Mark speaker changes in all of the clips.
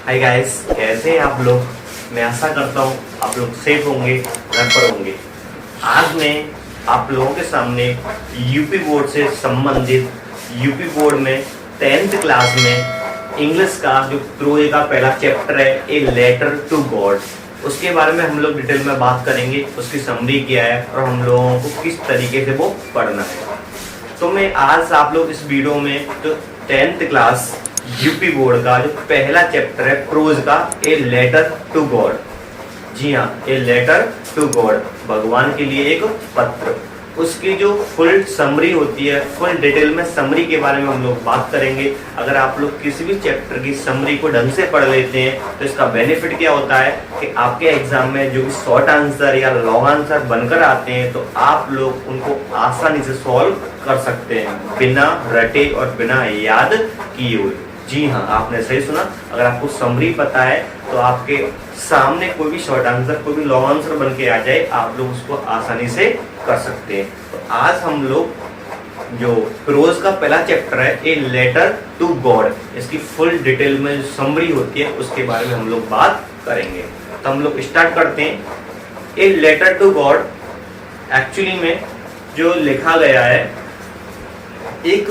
Speaker 1: Hi guys, कैसे हैं आप लोग। मैं आशा करता हूँ आप लोग सेफ होंगे, घर पर होंगे। आज मैं आप लोगों के सामने यूपी बोर्ड से संबंधित यूपी बोर्ड में 10th क्लास में इंग्लिश का जो प्रोए का पहला चैप्टर है ए लेटर टू गॉड, उसके बारे में हम लोग डिटेल में बात करेंगे। उसकी समरी क्या है और हम लोगों को किस तरीके से वो पढ़ना है। तो मैं आज आप लोग इस वीडियो में जो 10th क्लास यूपी बोर्ड का जो पहला चैप्टर है प्रोज का ए लेटर टू गॉड, जी हाँ, ए लेटर टू गॉड, भगवान के लिए एक पत्र, उसकी जो फुल समरी होती है, फुल डिटेल में समरी के बारे में हम लोग बात करेंगे। अगर आप लोग किसी भी चैप्टर की समरी को ढंग से पढ़ लेते हैं तो इसका बेनिफिट क्या होता है कि आपके एग्जाम में जो भी शॉर्ट आंसर या लॉन्ग आंसर बनकर आते हैं तो आप लोग उनको आसानी से सॉल्व कर सकते हैं बिना रटे और बिना याद किए हुए। जी हाँ, आपने सही सुना। अगर आपको समरी पता है तो आपके सामने कोई भी शॉर्ट आंसर, कोई भी लॉन्ग आंसर बन के आ जाए, आप लोग उसको आसानी से कर सकते हैं। तो आज हम लोग जो प्रोज का पहला चैप्टर है ए लेटर टू गॉड, इसकी फुल डिटेल में जो समरी होती है उसके बारे में हम लोग बात करेंगे। तो हम लोग स्टार्ट करते हैं। A letter to God actually में जो लिखा गया है, एक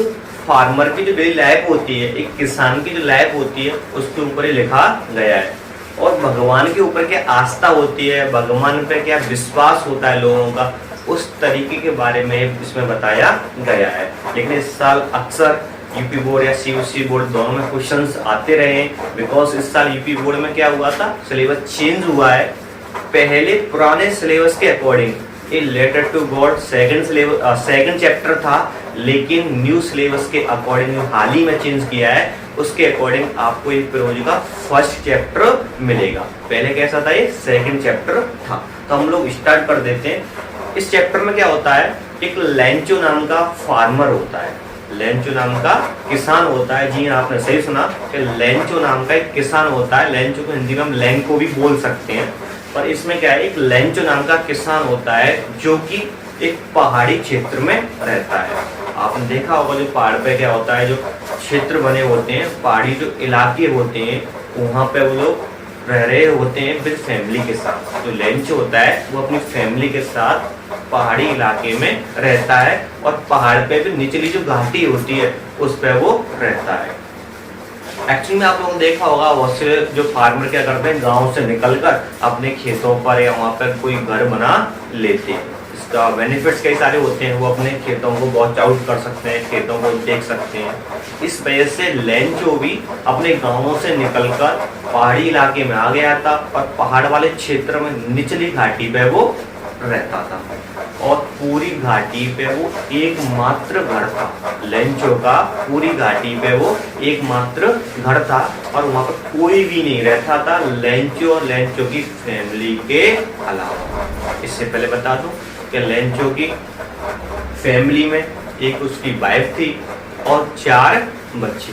Speaker 1: फार्मर की जो डेली लाइफ होती है, एक किसान की जो लाइफ होती है, उसके ऊपर ही लिखा गया है। और भगवान के ऊपर क्या आस्था होती है, भगवान पे क्या विश्वास होता है लोगों का, उस तरीके के बारे में इसमें बताया गया है। लेकिन इस साल अक्सर यूपी बोर्ड या सीयूसी बोर्ड दोनों में क्वेश्चंस आते रहे हैं, बिकॉज इस साल यूपी बोर्ड में क्या हुआ था, सिलेबस चेंज हुआ है। पहले पुराने सिलेबस के according a letter to God second chapter था, लेकिन न्यू सिलेबस के अकॉर्डिंग हाल ही में चेंज किया है, उसके अकॉर्डिंग आपको ये प्रोज का फर्स्ट चैप्टर मिलेगा। पहले कैसा था, ये सेकंड चैप्टर था। तो हम लोग स्टार्ट कर देते हैं। इस चैप्टर में क्या होता है, एक लेंचो नाम का फार्मर होता है, लेंचो नाम का किसान होता है। जी हाँ, आपने सही सुना कि लेंचो नाम का एक किसान होता है। लेंचो को हिंदी में हम लेंको भी बोल सकते हैं, पर इसमें क्या है, एक लेंचो नाम का किसान होता है जो कि एक पहाड़ी क्षेत्र में रहता है। आपने देखा होगा जो पहाड़ पे क्या होता है, जो क्षेत्र बने होते हैं, पहाड़ी जो इलाके होते हैं, वहाँ पे वो लोग रह रहे होते हैं विद फैमिली के साथ। जो लेंचो होता है वो अपनी फैमिली के साथ पहाड़ी इलाके में रहता है और पहाड़ पे जो निचली जो घाटी होती है उस पे वो रहता है। एक्चुअली में आप लोगों ने देखा होगा बहुत से जो फार्मर क्या करते हैं, गांव से निकलकर अपने खेतों पर या वहाँ पर कोई घर बना लेते हैं। इसका बेनिफिट्स कई सारे होते हैं, वो अपने खेतों को वॉच आउट कर सकते हैं, खेतों को देख सकते हैं। इस वजह से लेंचो भी अपने गांवों से निकलकर पहाड़ी इलाके में आ गया था और पहाड़ वाले क्षेत्र में निचली घाटी पे वो रहता था और पूरी घाटी पे वो एकमात्र घर था। लेंचो का पूरी घाटी पे वो एकमात्र घर था और वहाँ पर कोई भी नहीं रहता था लेंचो और लेंचो की फैमिली के अलावा। इससे पहले बता दूं कि लेंचो की फैमिली में एक उसकी वाइफ थी और 4 बच्चे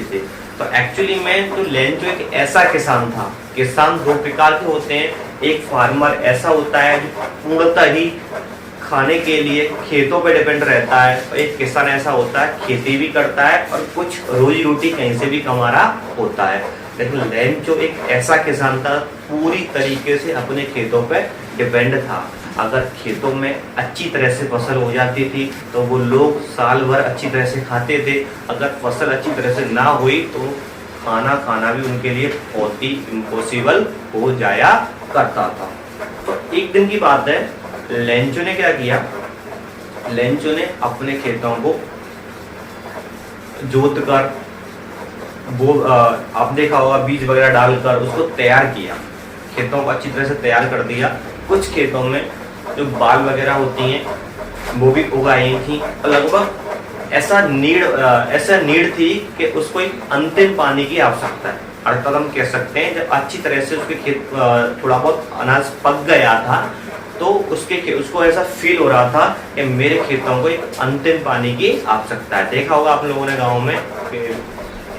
Speaker 1: थे। तो एक्चुअली में तो लेंचो एक ऐसा किसान था। किसान 2 प्रकार के होते हैं। एक फार्मर ऐसा होता है जो पूर्णतः ही खाने के लिए खेतों पे डिपेंड रहता है, और एक किसान ऐसा होता है खेती भी करता है और कुछ रोजी रोटी कहीं से भी कमा रहा होता है। लेकिन लेंचो एक ऐसा किसान था, पूरी तरीके से अपने खेतों पे डिपेंड था। अगर खेतों में अच्छी तरह से फसल हो जाती थी तो वो लोग साल भर अच्छी तरह से खाते थे। अगर फसल अच्छी तरह से ना हुई तो खाना खाना भी उनके लिए बहुत ही इम्पॉसिबल हो जाया करता था। तो एक दिन की बात है, लेंचो ने क्या किया, लेंचो ने अपने खेतों को जोत कर वो आप देखा होगा बीज वगैरह डालकर उसको तैयार किया, खेतों को अच्छी तरह से तैयार कर दिया। कुछ खेतों में जो बाल वगैरह होती हैं वो भी उगाई थी। लगभग ऐसा नीड थी कि उसको एक अंतिम पानी की आवश्यकता है। अर्थात हम कह सकते हैं जब अच्छी तरह से उसके खेत थोड़ा बहुत अनाज पक गया था तो उसको ऐसा फील हो रहा था कि मेरे खेतों को एक अंतिम पानी की आवश्यकता है। देखा होगा आप लोगों ने गाँव में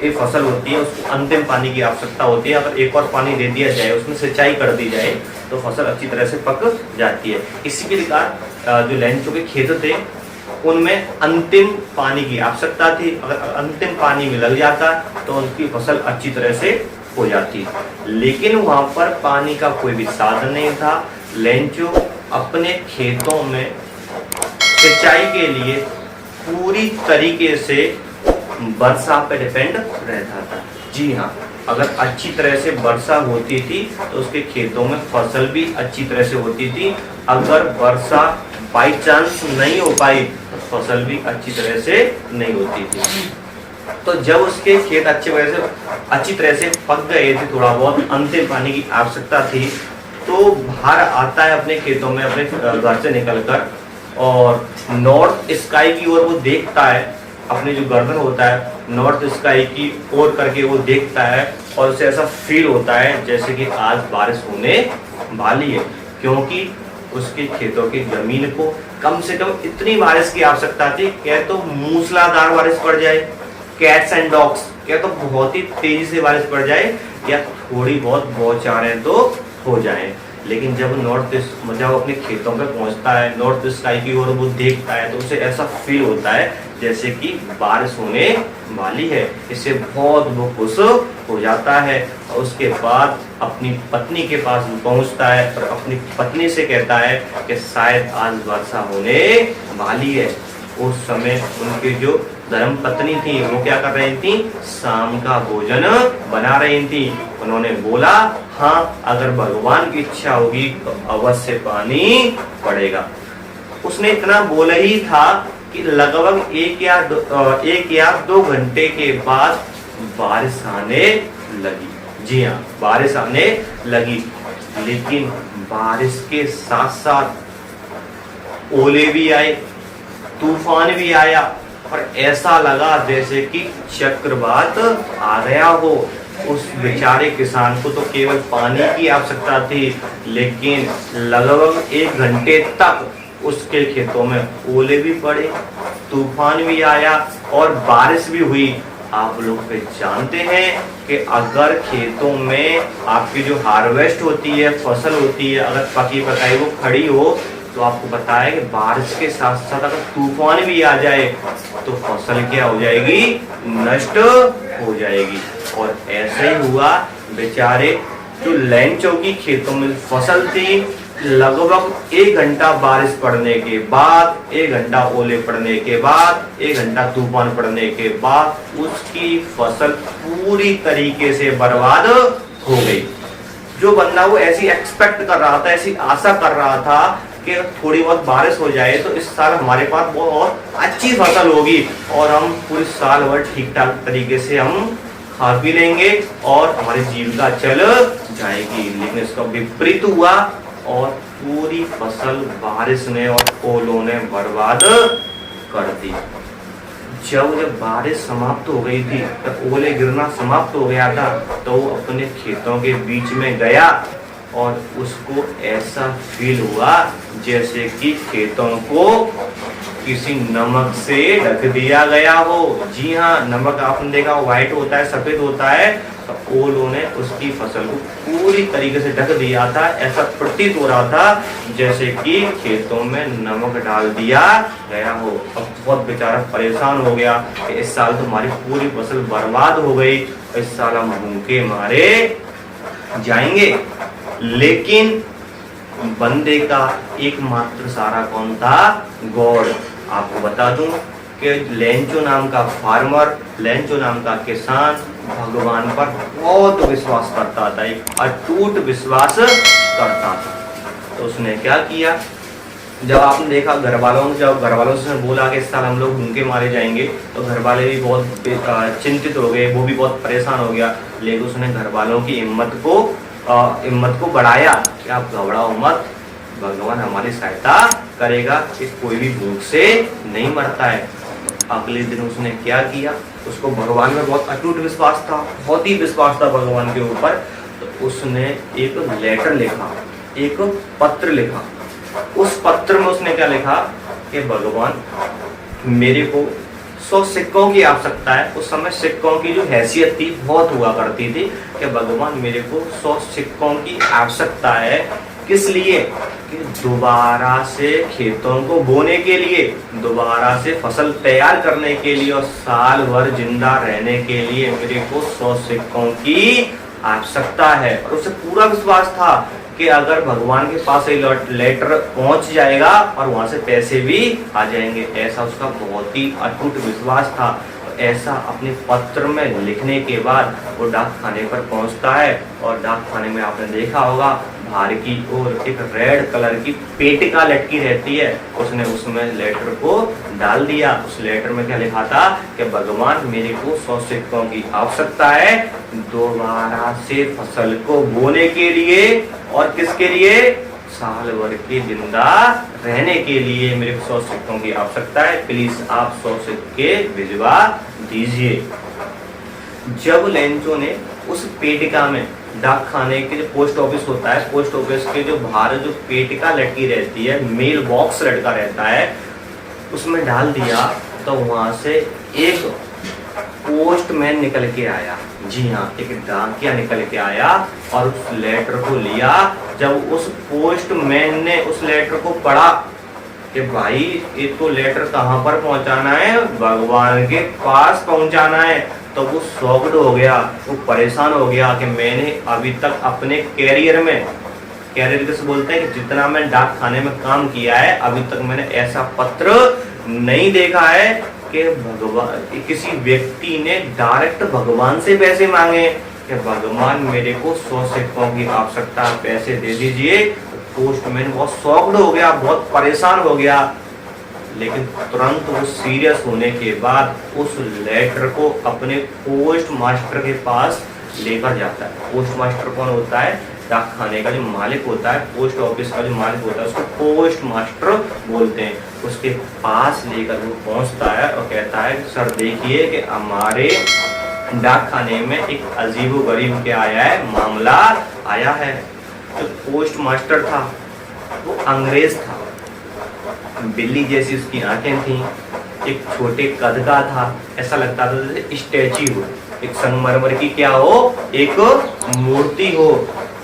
Speaker 1: एक फसल होती है, उसको अंतिम पानी की आवश्यकता होती है। अगर एक और पानी दे दिया जाए, उसमें सिंचाई कर दी जाए तो फसल अच्छी तरह से पक जाती है। इसी के लिए जो लेंचो के खेत थे उनमें अंतिम पानी की आवश्यकता थी। अगर अंतिम पानी में लग जाता तो उनकी फसल अच्छी तरह से हो जाती, लेकिन वहां पर पानी का कोई भी साधन नहीं था। लेंचो अपने खेतों में सिंचाई के लिए पूरी तरीके से वर्षा पर डिपेंड रहता था। जी हाँ, अगर अच्छी तरह से वर्षा होती थी तो उसके खेतों में फसल भी अच्छी तरह से होती थी। अगर वर्षा बाई चांस नहीं हो पाई तो फसल भी अच्छी तरह से नहीं होती थी। तो जब उसके खेत अच्छी तरह से पक गए थे, थोड़ा बहुत अंतिम पानी की आवश्यकता थी, तो बाहर आता है अपने खेतों में अपने घर से निकलकर और नॉर्थ स्काई की ओर वो देखता है। अपने जो गर्दन होता है नॉर्थ स्काई की ओर करके वो देखता है और उसे ऐसा फील होता है जैसे कि आज बारिश होने वाली है, क्योंकि उसके खेतों की जमीन को कम से कम इतनी बारिश की आवश्यकता थी। क्या तो मूसलाधार बारिश पड़ जाए, कैट्स एंड डॉग्स, क्या तो बहुत ही तेजी से बारिश पड़ जाए, या थोड़ी बहुत बौछारें तो हो जाए। लेकिन जब अपने खेतों पे पहुंचता है, नॉर्थ स्काई की ओर वो देखता है, तो उसे ऐसा फील होता है जैसे कि बारिश होने वाली है। इससे बहुत वो खुश हो जाता है और उसके बाद अपनी पत्नी के पास पहुंचता है और अपनी पत्नी से कहता है कि शायद आज वर्षा होने वाली है। उस समय उनकी जो धर्म पत्नी थी वो क्या कर रही थी, शाम का भोजन बना रही थी। उन्होंने बोला, हाँ अगर भगवान की इच्छा होगी तो अवश्य पानी पड़ेगा। उसने इतना बोला ही था कि लगभग एक या दो घंटे के बाद बारिश आने लगी। जी हाँ, बारिश आने लगी, लेकिन बारिश के साथ साथ ओले भी आए, तूफान भी आया और ऐसा लगा जैसे कि चक्रवात आ गया हो। उस बेचारे किसान को तो केवल पानी की आवश्यकता थी, लेकिन लगभग 1 घंटे तक उसके खेतों में ओले भी पड़े, तूफान भी आया और बारिश भी हुई। आप लोग पे जानते हैं कि अगर खेतों में आपकी जो हार्वेस्ट होती है, फसल होती है, अगर पकी पकाई वो खड़ी हो, तो आपको पता है कि बारिश के साथ साथ अगर तूफान भी आ जाए तो फसल क्या हो जाएगी, नष्ट हो जाएगी। और ऐसे ही हुआ, बेचारे जो लेंचो की खेतों में फसल थी, लगभग 1 घंटा बारिश पड़ने के बाद, 1 घंटा ओले पड़ने के बाद, 1 घंटा तूफान पड़ने के बाद उसकी फसल पूरी तरीके से बर्बाद हो गई। जो बंदा वो ऐसी एक्सपेक्ट कर रहा था, ऐसी आशा कर रहा था कि थोड़ी बहुत बारिश हो जाए तो इस साल हमारे पास बहुत अच्छी फसल होगी और हम पूरे साल भर ठीक ठाक तरीके से हम खा पी लेंगे और हमारी जीविका चल जाएगी। लेकिन इसका विपरीत हुआ और पूरी फसल बारिश ने और ओलों ने बर्बाद कर दी। जब बारिश समाप्त हो गई थी, तो ओले गिरना समाप्त हो गया था, तो वो अपने खेतों के बीच में गया और उसको ऐसा फील हुआ जैसे कि खेतों को किसी नमक से ढक दिया गया हो। जी हाँ, नमक आपने देखा व्हाइट होता है, सफेद होता है, तो ओलों ने उसकी फसल को पूरी तरीके से ढक दिया था। ऐसा प्रतीत हो रहा था जैसे कि खेतों में नमक डाल दिया गया हो। अब बहुत बेचारा परेशान हो गया कि इस साल तो हमारी पूरी फसल बर्बाद हो गई, इस साल हम भूखे मारे जाएंगे। लेकिन बंदे का एकमात्र सहारा कौन था, गॉड। आपको बता दूं कि लेंचो नाम का फार्मर, लेंचो नाम का किसान भगवान पर बहुत विश्वास करता था, एक अटूट विश्वास करता था। तो उसने क्या किया, जब आपने देखा जब घर वालों से बोला कि इस साल हम लोग भूखे मारे जाएंगे, तो घर वाले भी बहुत चिंतित हो गए, वो भी बहुत परेशान हो गया। लेकिन उसने घर वालों की हिम्मत को बढ़ाया कि आप घबराओ मत, भगवान हमारी सहायता करेगा, कि कोई भी भूख से नहीं मरता है। अगले दिन उसने क्या किया, उसको भगवान में बहुत अटूट विश्वास था, बहुत ही विश्वास था भगवान के ऊपर। तो उसने एक लेटर लिखा, एक पत्र लिखा। उस पत्र में उसने क्या लिखा कि भगवान मेरे को 100 सिक्कों की आवश्यकता है। उस समय सिक्कों की जो हैसियत थी बहुत हुआ करती थी कि भगवान मेरे को 100 सिक्कों की आवश्यकता है, किस लिए? कि दोबारा से खेतों को बोने के लिए, दोबारा से फसल तैयार करने के लिए और साल भर जिंदा रहने के लिए मेरे को 100 सिक्कों की आवश्यकता है। और उसे पूरा विश्वास था कि अगर भगवान के पास ये लेटर पहुंच जाएगा और वहां से पैसे भी आ जाएंगे, ऐसा उसका बहुत ही अटूट विश्वास था। ऐसा अपने पत्र में लिखने के बाद वो डाक खाने पर पहुंचता है और डाक खाने में आपने देखा होगा बाहर की ओर एक रेड कलर की पेटिका लटकी रहती है, उसने उसमें लेटर को डाल दिया। उस लेटर में क्या लिखा था कि भगवान मेरे को 100 सिक्कों की आवश्यकता है दोबारा से फसल को बोने के लिए और किसके लिए? साल भर के जिंदा रहने के लिए मेरे को 100 सिक्कों की आवश्यकता है, प्लीज आप 100 सिक्के भिजवा दीजिए। जब लेंचो ने उस पेटिका में डाक खाने के जो पोस्ट ऑफिस होता है, पोस्ट ऑफिस के जो बाहर जो पेटिका लटकी रहती है, मेल बॉक्स लटका रहता है, उसमें डाल दिया तो वहां से एक पोस्टमैन निकल के आया। जी हाँ, एक डाकिया निकल के आया और उस लेटर को लिया। जब उस पोस्टमैन ने उस लेटर को पढ़ा कि भाई ये तो लेटर कहाँ पर पहुंचाना है? भगवान के पास पहुंचाना है, तो वो शॉक्ड हो गया, वो परेशान हो गया कि मैंने अभी तक अपने कैरियर में, कैरियर किसे बोलते हैं कि जितना मैं डाक खाने में काम किया है अभी तक मैंने ऐसा पत्र नहीं देखा है कि भगवान किसी व्यक्ति ने डायरेक्ट भगवान से पैसे मांगे कि भगवान मेरे को 100 सिक्कों की आवश्यकता, पैसे दे दीजिए। पोस्टमैन बहुत शॉक्ड हो गया, बहुत परेशान हो गया, लेकिन तुरंत वो सीरियस होने के बाद उस लेटर को अपने पोस्ट मास्टर के पास लेकर जाता है। पोस्ट मास्टर कौन होता है? डाक खाने का जो मालिक होता है, पोस्ट ऑफिस का जो मालिक होता है, उसको पोस्ट मास्टर बोलते हैं। उसके पास लेकर वो पहुंचता है और कहता है सर देखिए कि हमारे डाक खाने में एक अजीबोगरीब क्या आया है, मामला आया है। जो पोस्ट मास्टर था वो अंग्रेज था, बिल्ली जैसी उसकी आंखें थी, एक छोटे कद का था, ऐसा लगता था जैसे स्टैच्यू हो, एक संगमरमर की क्या हो, एक मूर्ति हो।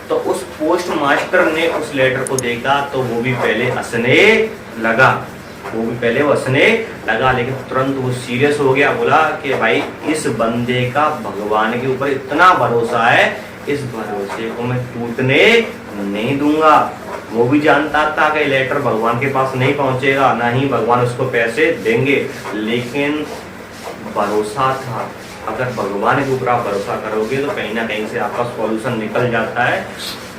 Speaker 1: तो उस पोस्ट मास्टर ने उस लेटर को देखा तो वो भी पहले हंसने लगा, लेकिन तुरंत वो सीरियस हो गया, बोला कि भाई इस बंदे का भगवान के ऊपर इतना भरोसा है, इस भरोसे को मैं टूटने नहीं दूंगा। वो भी जानता था कि लेटर भगवान के पास नहीं पहुंचेगा, ना ही भगवान उसको पैसे देंगे, लेकिन भरोसा था। अगर भगवान के ऊपर आप भरोसा करोगे तो कहीं ना कहीं से आपका सॉल्यूशन निकल जाता है।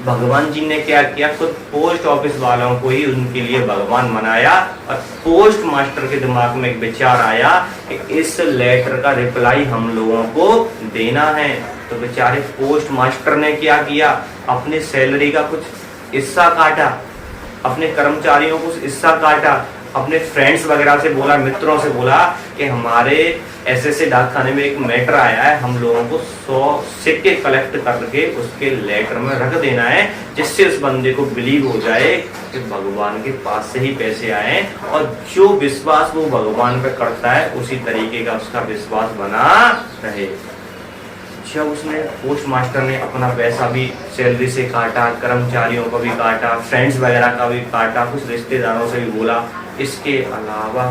Speaker 1: भगवान जी ने क्या किया, खुद पोस्ट ऑफिस वालों को ही उनके लिए भगवान बनाया और पोस्ट मास्टर के दिमाग में एक विचार आया कि इस लेटर का रिप्लाई हम लोगों को देना है। तो बेचारे पोस्ट मास्टर ने क्या किया, अपनी सैलरी का कुछ हिस्सा काटा, अपने कर्मचारियों को हिस्सा काटा, अपने फ्रेंड्स वगैरह से बोला, मित्रों से बोला कि हमारे ऐसे डाक खाने में एक मैटर आया है, हम लोगों को 100 सिक्के कलेक्ट करके उसके लेटर में रख देना है, जिससे उस बंदे को बिलीव हो जाए कि भगवान के पास से ही पैसे आए और जो विश्वास वो भगवान पे करता है उसी तरीके का उसका विश्वास बना रहे। जब उसने पोस्ट मास्टर ने अपना पैसा भी सैलरी से काटा, कर्मचारियों को भी काटा, फ्रेंड्स वगैरह का भी काटा, कुछ रिश्तेदारों से भी बोला, इसके अलावा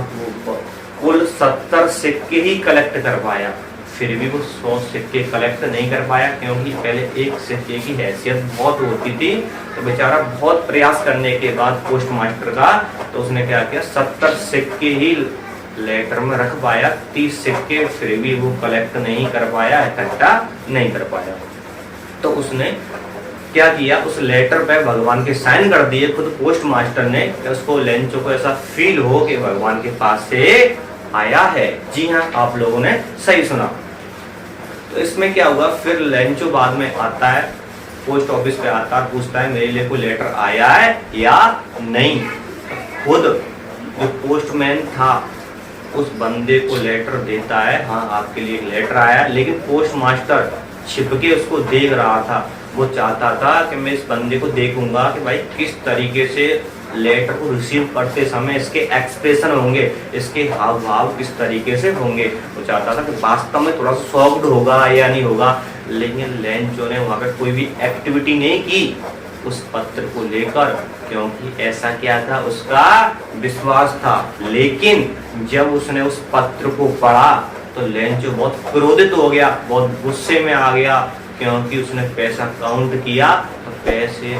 Speaker 1: वो कुल 70 सिक्के ही कलेक्ट कर पाया। फिर भी वो 100 सिक्के कलेक्ट नहीं कर पाया, क्योंकि पहले एक सिक्के की हैसियत बहुत होती थी। तो बेचारा बहुत प्रयास करने के बाद पोस्ट मास्टर का, तो उसने क्या किया, 70 सिक्के ही लेटर में रख पाया, 30 सिक्के फिर भी वो कलेक्ट नहीं कर पाया, इकट्ठा नहीं कर पाया। तो उसने क्या किया, उस लेटर पे भगवान के साइन कर दिए खुद पोस्ट मास्टर ने, कि उसको लेंचो को ऐसा फील हो कि भगवान के पास से आया है। जी हाँ, आप लोगों ने सही सुना। तो इसमें क्या हुआ, फिर लेंचो बाद में आता है, पोस्ट ऑफिस पे आता है, पूछता है मेरे लिए कोई लेटर आया है या नहीं। खुद जो पोस्टमैन था उस बंदे को लेटर देता है, हाँ आपके लिए एक लेटर आया है, लेकिन पोस्ट मास्टर छिपके उसको देख रहा था। वो चाहता था कि मैं इस बंदे को देखूंगा कि भाई किस तरीके से लेटर को रिसीव करते समय इसके एक्सप्रेशन होंगे, इसके हाव भाव किस तरीके से होंगे। वो चाहता था कि वास्तव में थोड़ा शॉक्ड होगा या नहीं होगा, लेकिन लेंचो ने वहाँ पे कोई भी एक्टिविटी नहीं की। उस पत्र को लेकर, क्योंकि ऐसा क्या था, उसका विश्वास था। लेकिन जब उसने उस पत्र को पढ़ा तो लेंचो बहुत क्रोधित हो गया, बहुत गुस्से में आ गया, क्योंकि उसने पैसा काउंट किया तो पैसे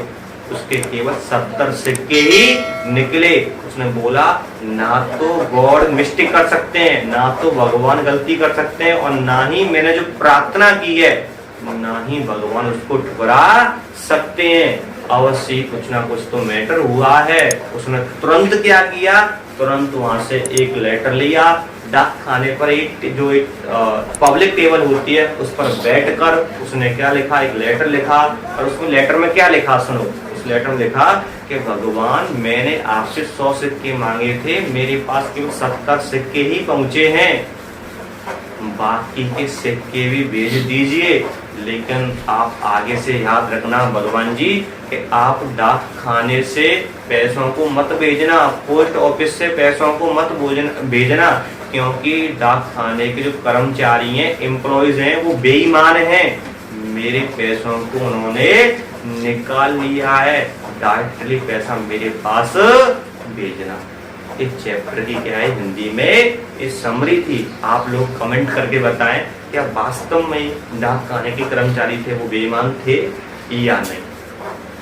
Speaker 1: उसके केवल 70 सिक्के ही निकले। उसने बोला ना तो गॉड मिस्टेक कर सकते हैं, ना तो भगवान गलती कर सकते हैं, और ना ही मैंने जो प्रार्थना की है ना ही भगवान उसको ठुकरा सकते हैं। अवश्य कुछ ना कुछ तो मैटर हुआ है। उसने तुरंत क्या किया, तुरंत वहां से एक लेटर लिया, डाक खाने पर एक पब्लिक टेबल होती है उस पर बैठकर उसने क्या लिखा, एक लेटर लिखा। और उसमें लेटर में क्या लिखा सुनो, उस लेटर में लिखा कि भगवान मैंने आपसे 100 सिक्के मांगे थे, मेरे पास केवल 70 सिक्के ही पहुंचे हैं, बाकी के सिक्के भी भेज दीजिए। लेकिन आप आगे से याद रखना भगवान जी कि आप डाक खाने से पैसों को मत भेजना, पोस्ट ऑफिस से पैसों को मत भेजना, क्योंकि डाक खाने के जो कर्मचारी हैं, एम्प्लॉइज हैं, वो बेईमान हैं। मेरे पैसों को उन्होंने निकाल लिया है, डायरेक्टली पैसा मेरे पास भेजना। इस चैप्टर की क्या है, हिंदी में इस समरी थी। आप लोग कमेंट करके बताएं क्या वास्तव में डाक खाने के कर्मचारी थे वो बेईमान थे या नहीं।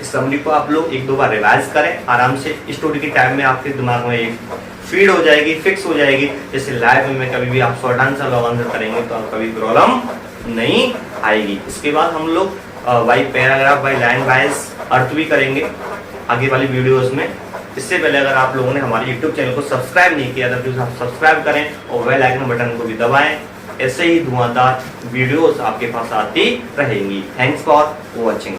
Speaker 1: इस समरी को आप लोग 1-2 बार रिवाइज करें आराम से, स्टोरी के टाइम में आपके दिमाग में एक फीड हो जाएगी, फिक्स हो जाएगी। जैसे लाइव में कभी भी आप शॉर्ट आंसर लॉन्ग आंसर करेंगे तो आप कभी प्रॉब्लम नहीं आएगी। इसके बाद हम लोग by paragraph by line wise अर्थ भी करेंगे आगे वाली वीडियोस में। इससे पहले अगर आप लोगों ने हमारे YouTube चैनल को सब्सक्राइब नहीं किया तो प्लीज आप सब्सक्राइब करें और बेल आइकन बटन को भी दबाएं। ऐसे ही धुआंधार वीडियोस आपके पास आती रहेंगी। Thanks for watching.